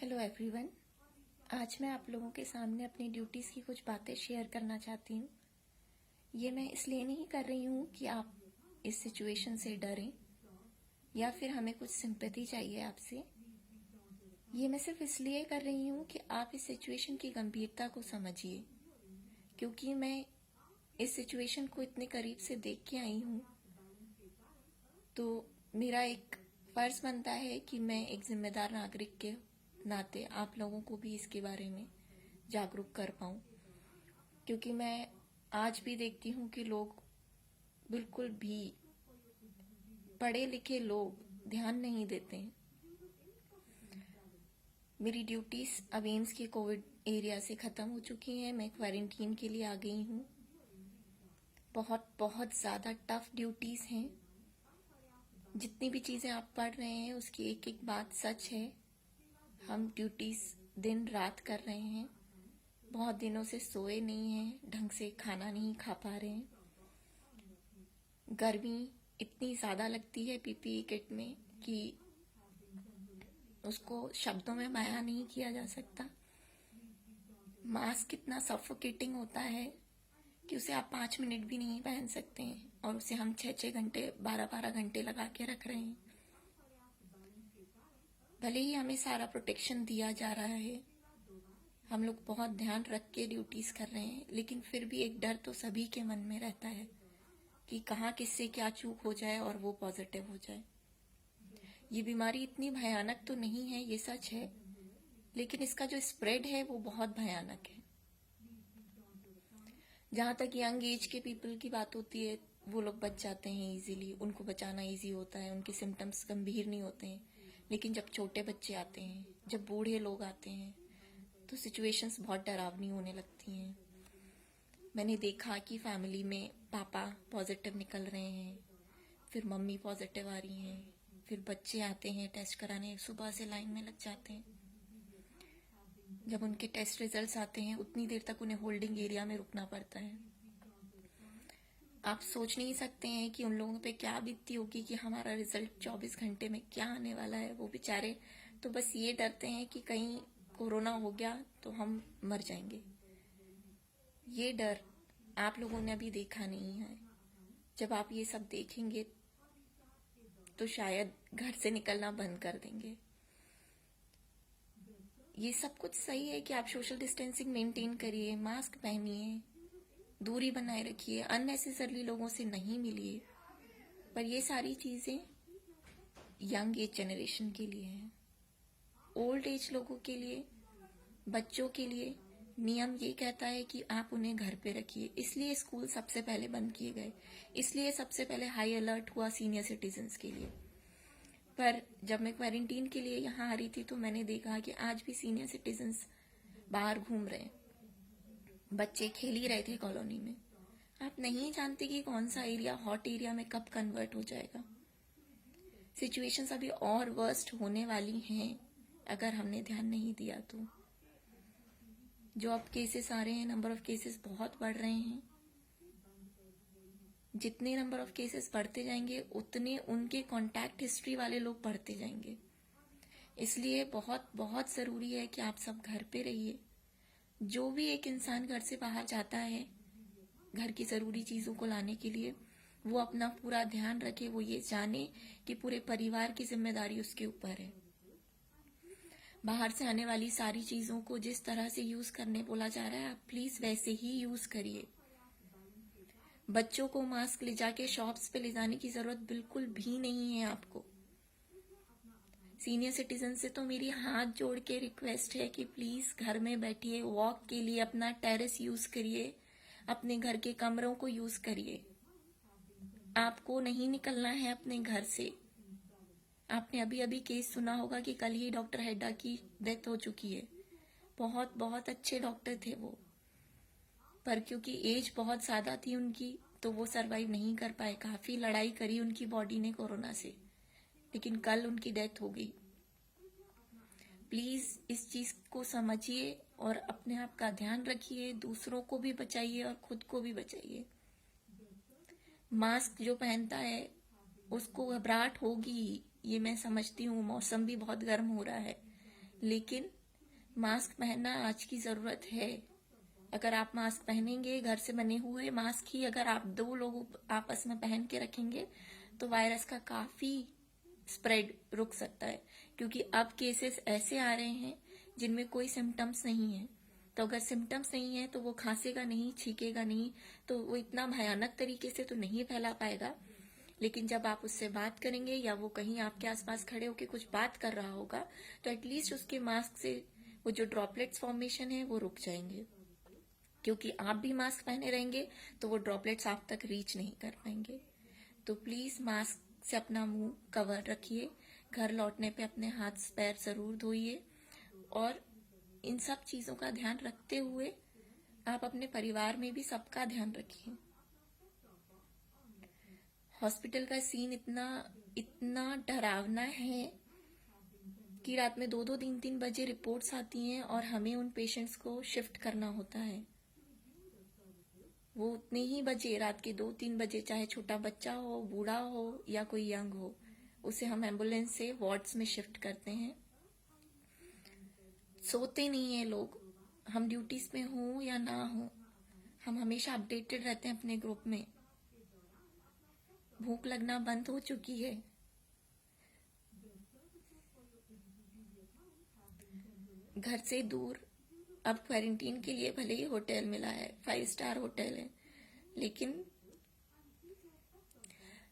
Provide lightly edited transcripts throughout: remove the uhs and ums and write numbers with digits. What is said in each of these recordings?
Hello everyone. आज मैं आप लोगों के सामने अपनी ड्यूटीज़ की कुछ बातें शेयर करना चाहती हूँ। ये मैं इसलिए नहीं कर रही हूँ कि आप इस सिचुएशन से डरें या फिर हमें कुछ सिंपैथी चाहिए आपसे। ये मैं सिर्फ इसलिए कर रही हूँ कि आप इस सिचुएशन की गंभीरता को समझिए, क्योंकि मैं इस सिचुएशन को इतने करीब से देख के आई हूँ, तो मेरा एक फ़र्ज़ बनता है कि मैं एक जिम्मेदार नागरिक के नाते आप लोगों को भी इसके बारे में जागरूक कर पाऊँ। क्योंकि मैं आज भी देखती हूँ कि लोग, बिल्कुल भी पढ़े लिखे लोग ध्यान नहीं देते हैं। मेरी ड्यूटीज़ अब एम्स के कोविड एरिया से ख़त्म हो चुकी हैं। मैं क्वारंटीन के लिए आ गई हूँ। बहुत बहुत ज़्यादा टफ ड्यूटीज़ हैं। जितनी भी चीज़ें आप पढ़ रहे हैं उसकी एक एक बात सच है। हम ड्यूटीज़ दिन रात कर रहे हैं। बहुत दिनों से सोए नहीं हैं, ढंग से खाना नहीं खा पा रहे हैं। गर्मी इतनी ज़्यादा लगती है पीपीई किट में कि उसको शब्दों में बयां नहीं किया जा सकता। मास्क इतना सफोकेटिंग होता है कि उसे आप 5 मिनट भी नहीं पहन सकते हैं, और उसे हम 6-6 घंटे 12-12 घंटे लगा के रख रहे हैं। भले ही हमें सारा प्रोटेक्शन दिया जा रहा है, हम लोग बहुत ध्यान रख के ड्यूटीज़ कर रहे हैं, लेकिन फिर भी एक डर तो सभी के मन में रहता है कि कहाँ किससे क्या चूक हो जाए और वो पॉजिटिव हो जाए। ये बीमारी इतनी भयानक तो नहीं है, ये सच है, लेकिन इसका जो स्प्रेड है वो बहुत भयानक है। जहाँ तक यंग एज के पीपल की बात होती है, वो लोग बच जाते हैं इजीली, उनको बचाना इजी होता है, उनके सिम्टम्स गंभीर नहीं होते हैं। लेकिन जब छोटे बच्चे आते हैं, जब बूढ़े लोग आते हैं, तो सिचुएशंस बहुत डरावनी होने लगती हैं। मैंने देखा कि फैमिली में पापा पॉजिटिव निकल रहे हैं, फिर मम्मी पॉजिटिव आ रही हैं, फिर बच्चे आते हैं टेस्ट कराने, सुबह से लाइन में लग जाते हैं। जब उनके टेस्ट रिजल्ट्स आते हैं उतनी देर तक उन्हें होल्डिंग एरिया में रुकना पड़ता है। आप सोच नहीं सकते हैं कि उन लोगों पे क्या बीतती होगी कि हमारा रिजल्ट 24 घंटे में क्या आने वाला है। वो बेचारे तो बस ये डरते हैं कि कहीं कोरोना हो गया तो हम मर जाएंगे। ये डर आप लोगों ने अभी देखा नहीं है। जब आप ये सब देखेंगे तो शायद घर से निकलना बंद कर देंगे। ये सब कुछ सही है कि आप सोशल डिस्टेंसिंग मेंटेन करिए, मास्क पहनिए, दूरी बनाए रखिए, अननेसेसरली लोगों से नहीं मिलिए, पर ये सारी चीज़ें यंग एज जनरेशन के लिए हैं। ओल्ड एज लोगों के लिए, बच्चों के लिए नियम ये कहता है कि आप उन्हें घर पे रखिए। इसलिए स्कूल सबसे पहले बंद किए गए, इसलिए सबसे पहले हाई अलर्ट हुआ सीनियर सिटीजन्स के लिए। पर जब मैं क्वारंटीन के लिए यहाँ आ रही थी तो मैंने देखा कि आज भी सीनियर सिटीजन्स बाहर घूम रहे हैं। बच्चे खेल ही रहे थे कॉलोनी में। आप नहीं जानते कि कौन सा एरिया हॉट एरिया में कब कन्वर्ट हो जाएगा। सिचुएशंस अभी और वर्स्ट होने वाली हैं अगर हमने ध्यान नहीं दिया तो। जो अब केसेस आ रहे हैं, नंबर ऑफ केसेस बहुत बढ़ रहे हैं। जितने नंबर ऑफ केसेस बढ़ते जाएंगे उतने उनके कॉन्टैक्ट हिस्ट्री वाले लोग बढ़ते जाएंगे। इसलिए बहुत बहुत ज़रूरी है कि आप सब घर पे रहिए। जो भी एक इंसान घर से बाहर जाता है घर की ज़रूरी चीज़ों को लाने के लिए, वो अपना पूरा ध्यान रखे, वो ये जाने कि पूरे परिवार की जिम्मेदारी उसके ऊपर है। बाहर से आने वाली सारी चीज़ों को जिस तरह से यूज़ करने बोला जा रहा है, आप प्लीज़ वैसे ही यूज़ करिए। बच्चों को मास्क ले जाके शॉप्स पे ले जाने की ज़रूरत बिल्कुल भी नहीं है आपको। सीनियर सिटीजन से तो मेरी हाथ जोड़ के रिक्वेस्ट है कि प्लीज़ घर में बैठिए, वॉक के लिए अपना टेरेस यूज़ करिए, अपने घर के कमरों को यूज़ करिए। आपको नहीं निकलना है अपने घर से। आपने अभी अभी केस सुना होगा कि कल ही डॉक्टर हेड्डा की डेथ हो चुकी है। बहुत बहुत अच्छे डॉक्टर थे वो, पर क्योंकि एज बहुत ज़्यादा थी उनकी तो वो सरवाइव नहीं कर पाए। काफ़ी लड़ाई करी उनकी बॉडी ने कोरोना से, लेकिन कल उनकी डेथ हो गई। प्लीज़ इस चीज़ को समझिए और अपने आप का ध्यान रखिए, दूसरों को भी बचाइए और खुद को भी बचाइए। मास्क जो पहनता है उसको घबराहट होगी, ये मैं समझती हूँ। मौसम भी बहुत गर्म हो रहा है, लेकिन मास्क पहनना आज की ज़रूरत है। अगर आप मास्क पहनेंगे, घर से बने हुए मास्क ही अगर आप 2 लोग आपस में पहन के रखेंगे तो वायरस का काफ़ी स्प्रेड रुक सकता है। क्योंकि अब केसेस ऐसे आ रहे हैं जिनमें कोई सिम्टम्स नहीं है, तो अगर सिम्टम्स नहीं है तो वो खांसेगा नहीं, छींकेगा नहीं, तो वो इतना भयानक तरीके से तो नहीं फैला पाएगा। लेकिन जब आप उससे बात करेंगे या वो कहीं आपके आसपास खड़े होकर कुछ बात कर रहा होगा तो एटलीस्ट उसके मास्क से वो जो ड्रॉपलेट्स फॉर्मेशन है वो रुक जाएंगे। क्योंकि आप भी मास्क पहने रहेंगे तो वो ड्रॉपलेट्स आप तक रीच नहीं कर पाएंगे। तो प्लीज मास्क से अपना मुंह कवर रखिए। घर लौटने पे अपने हाथ पैर जरूर धोइए और इन सब चीजों का ध्यान रखते हुए आप अपने परिवार में भी सबका ध्यान रखिए। हॉस्पिटल का सीन इतना इतना डरावना है कि रात में 2-2 3-3 बजे रिपोर्ट्स आती हैं और हमें उन पेशेंट्स को शिफ्ट करना होता है। वो उतने ही बजे, रात के 2-3 बजे, चाहे छोटा बच्चा हो, बूढ़ा हो या कोई यंग हो, उसे हम एम्बुलेंस से वार्ड्स में शिफ्ट करते हैं। सोते नहीं है लोग, हम ड्यूटीज में हो या ना हो, हम हमेशा अपडेटेड रहते हैं अपने ग्रुप में। भूख लगना बंद हो चुकी है। घर से दूर अब क्वारंटीन के लिए भले ही होटल मिला है, 5 स्टार होटल है, लेकिन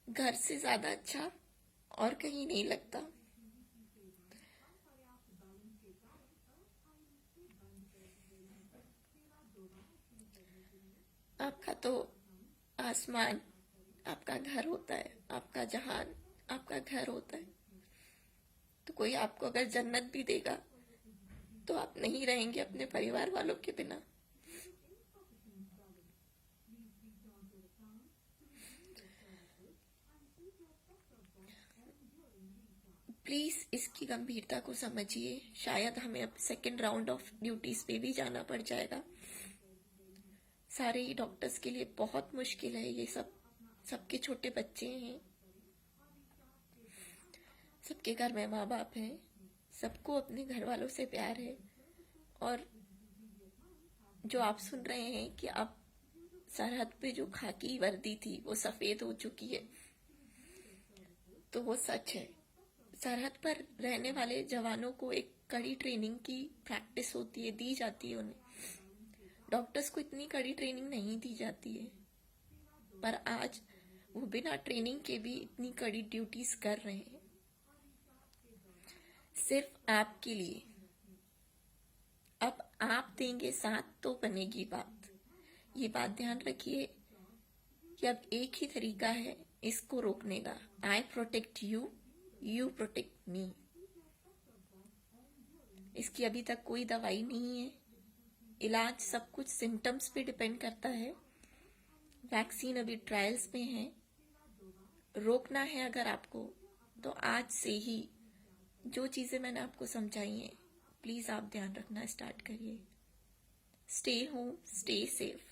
घर से ज्यादा अच्छा और कहीं नहीं लगता। आपका तो आसमान आपका घर होता है, आपका जहान आपका घर होता है। तो कोई आपको अगर जन्नत भी देगा तो आप नहीं रहेंगे अपने परिवार वालों के बिना। प्लीज इसकी गंभीरता को समझिए। शायद हमें अब सेकेंड राउंड ऑफ ड्यूटीज पे भी जाना पड़ जाएगा। सारे ही डॉक्टर्स के लिए बहुत मुश्किल है ये सब। सबके छोटे बच्चे हैं, सबके घर में माँ बाप हैं, सबको अपने घर वालों से प्यार है। और जो आप सुन रहे हैं कि अब सरहद पे जो खाकी वर्दी थी वो सफेद हो चुकी है, तो वो सच है। सरहद पर रहने वाले जवानों को एक कड़ी ट्रेनिंग की प्रैक्टिस होती है, दी जाती है उन्हें। डॉक्टर्स को इतनी कड़ी ट्रेनिंग नहीं दी जाती है, पर आज वो बिना ट्रेनिंग के भी इतनी कड़ी ड्यूटीज कर रहे हैं सिर्फ आपके लिए। अब आप देंगे साथ तो बनेगी बात। ये बात ध्यान रखिए कि अब एक ही तरीका है इसको रोकने का। I protect you, you protect me. इसकी अभी तक कोई दवाई नहीं है। इलाज सब कुछ सिम्टम्स पे डिपेंड करता है। वैक्सीन अभी ट्रायल्स में है। रोकना है अगर आपको तो आज से ही जो चीजें मैंने आपको समझाई हैं प्लीज आप ध्यान रखना स्टार्ट करिए। Stay home, stay safe.